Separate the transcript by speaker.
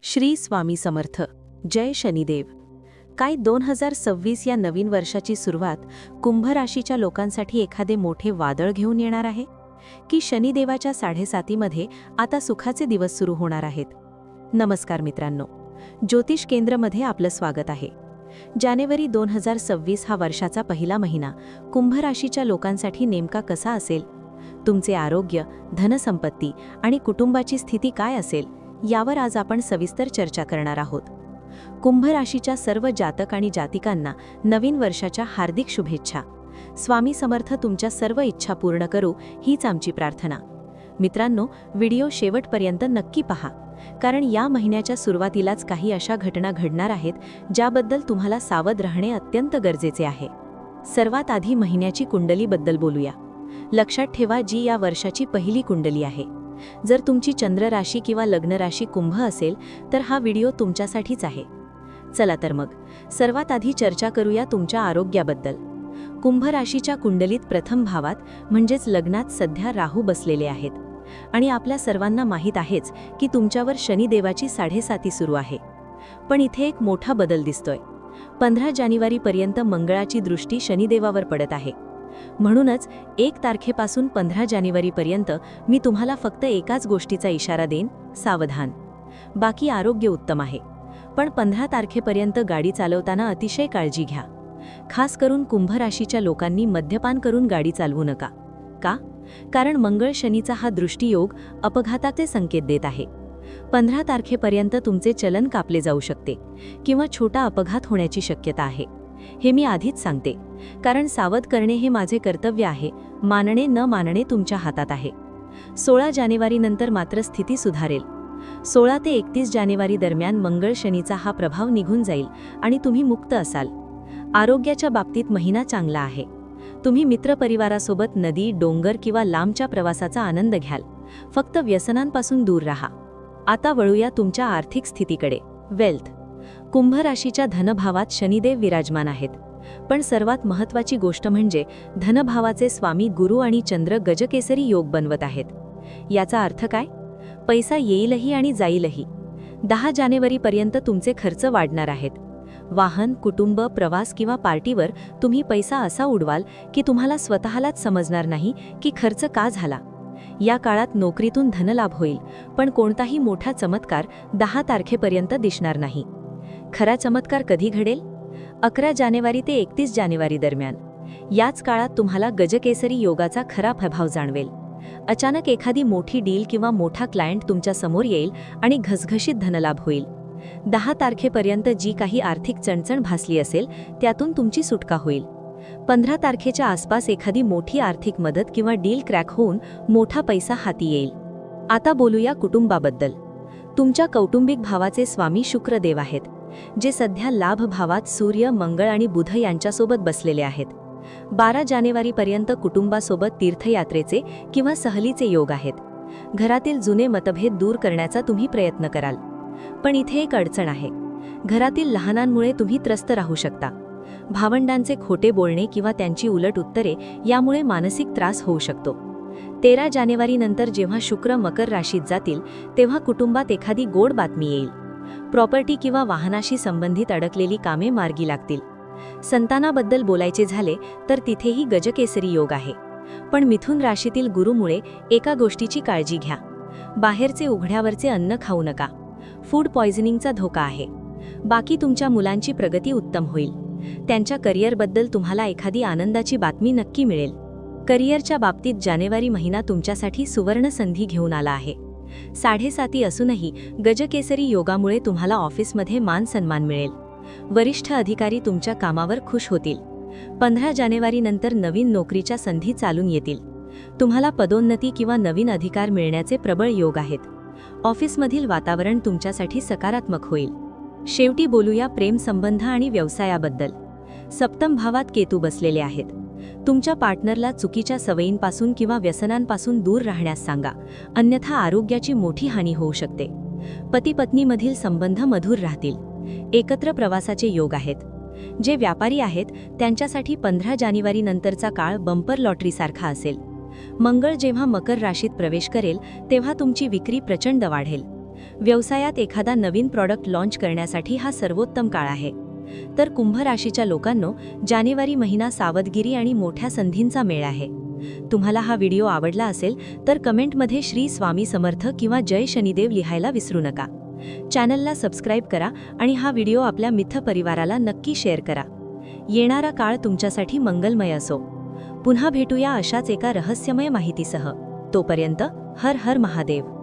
Speaker 1: श्री स्वामी समर्थ. जय शनिदेव. काय 2026 या नवीन वर्षाची सुरुवात कुंभ राशीच्या लोकांसाठी एखादे मोठे वादळ घेऊन येणार आहे की शनिदेवाच्या 7:30मध्ये आता सुखाचे दिवस सुरू होणार आहेत? नमस्कार मित्रांनो, ज्योतिष केंद्रमध्ये आपलं स्वागत आहे. जानेवारी 2026 हा वर्षाचा पहिला महिना कुंभ राशीच्या लोकांसाठी नेमका कसा असेल? तुमचे आरोग्य, धनसंपत्ती आणि कुटुंबाची स्थिती काय असेल यावर आज आपण सविस्तर चर्चा करणार आहोत. कुंभ राशीच्या सर्व जातक आणि जातिकांना नवीन वर्षाच्या हार्दिक शुभेच्छा. स्वामी समर्थ तुमच्या सर्व इच्छा पूर्ण करू हीच आमची प्रार्थना. मित्रांनो, व्हिडिओ शेवटपर्यंत नक्की पहा, कारण या महिन्याच्या सुरुवातीलाच काही अशा घटना घडणार आहेत ज्याबद्दल तुम्हाला सावध राहणे अत्यंत गरजेचे आहे. सर्वात आधी महिन्याची कुंडलीबद्दल बोलूया. लक्षात ठेवा, जी या वर्षाची पहिली कुंडली आहे. जर तुमची चंद्र राशी किंवा लग्न राशी कुंभ असेल तर हा व्हिडिओ तुमच्यासाठीच आहे. चला तर मग सर्वात आधी चर्चा करूया तुमच्या आरोग्याबद्दल. कुंभ राशीच्या कुंडलीत प्रथम भावात म्हणजेच लग्नात सध्या राहू बसलेले आहेत आणि आपल्या सर्वांना माहीत आहेच की तुमच्यावर शनिदेवाची 7:30 सुरू आहे. पण इथे एक मोठा बदल दिसतोय. 15 जानेवारीपर्यंत मंगळाची दृष्टी शनिदेवावर पडत आहे. म्हणूनच 1 तारखेपासून 15 जानेवारीपर्यंत मी तुम्हाला फक्त एकाच गोष्टीचा इशारा देईन: सावधान. बाकी आरोग्य उत्तम आहे, पण 15 तारखेपर्यंत गाडी चालवताना अतिशय काळजी घ्या. खास करून कुंभ राशीच्या लोकांनी मद्यपान करून गाडी चालवू नका. का? कारण मंगळ शनीचा हा दृष्टियोग अपघाताचे संकेत देत आहे. 15 तारखेपर्यंत तुमचे चलन कापले जाऊ शकते किंवा छोटा अपघात होण्याची शक्यता आहे. हे मी आधीच सांगते, कारण सावध करणे हे माझे कर्तव्य आहे. मानणे न मानणे तुमच्या हातात आहे. 16 जानेवारीनंतर मात्र स्थिती सुधारेल. 16 ते 31 जानेवारी दरम्यान मंगळ शनीचा हा प्रभाव निघून जाईल आणि तुम्ही मुक्त असाल. आरोग्याच्या बाबतीत महिना चांगला आहे. तुम्ही मित्रपरिवारासोबत नदी, डोंगर किंवा लांबच्या प्रवासाचा आनंद घ्याल. फक्त व्यसनांपासून दूर राहा. आता वळूया तुमच्या आर्थिक स्थितीकडे. वेल्थ. कुंभ राशीच्या धनभावात शनिदेव विराजमान आहेत. पण सर्वात महत्त्वाची गोष्ट म्हणजे धनभावाचे स्वामी गुरु आणि चंद्र गजकेसरी योग बनवत आहेत. याचा अर्थ काय? पैसा येईलही आणि जाईलही. 10 जानेवारीपर्यंत तुमचे खर्च वाढणार आहेत. वाहन, कुटुंब, प्रवास किंवा पार्टीवर तुम्ही पैसा असा उडवाल की तुम्हाला स्वतःलाच समजणार नाही की खर्च का झाला. या काळात नोकरीतून धनलाभ होईल, पण कोणताही मोठा चमत्कार 10 तारखेपर्यंत दिसणार नाही. खरा चमत्कार कधी घडेल? 11 जानेवारी ते 31 जानेवारी दरम्यान. याच काळात तुम्हाला गजकेसरी योगाचा खरा प्रभाव जाणवेल. अचानक एखादी मोठी डील किंवा मोठा क्लायंट तुमच्या समोर येईल आणि घसघशीत धनलाभ होईल. 10 तारखेपर्यंत जी काही आर्थिक चणचण भासली असेल त्यातून तुमची सुटका होईल. 15 तारखेच्या आसपास एखादी मोठी आर्थिक मदत किंवा डील क्रॅक होऊन मोठा पैसा हाती येईल. आता बोलूया कुटुंबाबद्दल. तुमच्या कौटुंबिक भावाचे स्वामी शुक्रदेव आहेत, जे सध्या लाभ भावात सूर्य, मंगळ आणि बुध यांच्यासोबत बसलेले आहेत. 12 जानेवारीपर्यंत कुटुंबासोबत तीर्थयात्रेचे किंवा सहलीचे योग आहेत. घरातील जुने मतभेद दूर करण्याचा तुम्ही प्रयत्न कराल. पण इथे एक अडचण आहे. घरातील लहानांमुळे तुम्ही त्रस्त राहू शकता. भावंडांचे खोटे बोलणे किंवा त्यांची उलट उत्तरे यामुळे मानसिक त्रास होऊ शकतो. 13 जानेवारीनंतर जेव्हा शुक्र मकर राशीत जातील तेव्हा कुटुंबात एखादी गोड बातमी येईल. प्रॉपर्टी किंवा वाहनाशी संबंधित अडकलेली कामे मार्गी लागतील. संतानाबद्दल बोलायचे झाले तर तिथेही गजकेसरी योग आहे. पण मिथुन राशीतील गुरुमुळे एका गोष्टीची काळजी घ्या: बाहेरचे उघड्यावरचे अन्न खाऊ नका. फूड पॉयझनिंगचा धोका आहे. बाकी तुमच्या मुलांची प्रगती उत्तम होईल. त्यांच्या करिअरबद्दल तुम्हाला एखादी आनंदाची बातमी नक्की मिळेल. करिअरच्या बाबतीत जानेवारी महिना तुमच्यासाठी सुवर्ण संधी घेऊन आला आहे. 7:30 असूनही गजकेसरी योगामुळे तुम्हाला ऑफिसमध्ये मान सन्मान मिळेल. वरिष्ठ अधिकारी तुमच्या कामावर खुश होतील. 15 जानेवारीनंतर नवीन नोकरीच्या संधी चालून येतील. तुम्हाला पदोन्नती किंवा नवीन अधिकार मिळण्याचे प्रबळ योग आहेत. ऑफिसमधील वातावरण तुमच्यासाठी सकारात्मक होईल. शेवटी बोलूया प्रेम संबंध आणि व्यवसायाबद्दल. सप्तम भावात केतू बसलेले आहेत. तुमच्या पार्टनरला चुकीच्या सवयींपासून किंवा व्यसनांपासून दूर राहण्यास सांगा, अन्यथा आरोग्याची मोठी हानी होऊ शकते. पती पत्नीमधील संबंध मधुर राहतील. एकत्र प्रवासाचे योग आहेत. जे व्यापारी आहेत त्यांच्यासाठी 15 जानेवारीनंतरचा काळ बंपर लॉटरीसारखा असेल. मंगळ जेव्हा मकर राशीत प्रवेश करेल तेव्हा तुमची विक्री प्रचंड वाढेल. व्यवसायात एखादा नवीन प्रॉडक्ट लॉन्च करण्यासाठी हा सर्वोत्तम काळ आहे. तर कुंभ राशीच्या लोकांनो, जानेवारी महिना सावधगिरी आणि मोठ्या संधींचा मेळ आहे. तुम्हाला हा व्हिडिओ आवडला असेल तर कमेंटमध्ये श्री स्वामी समर्थ किंवा जय शनिदेव लिहायला विसरू नका. चॅनलला सबस्क्राईब करा आणि हा व्हिडिओ आपल्या मित्र परिवाराला नक्की शेअर करा. येणारा काळ तुमच्यासाठी मंगलमय असो. पुन्हा भेटूया अशाच एका रहस्यमय माहितीसह. तोपर्यंत हर हर महादेव.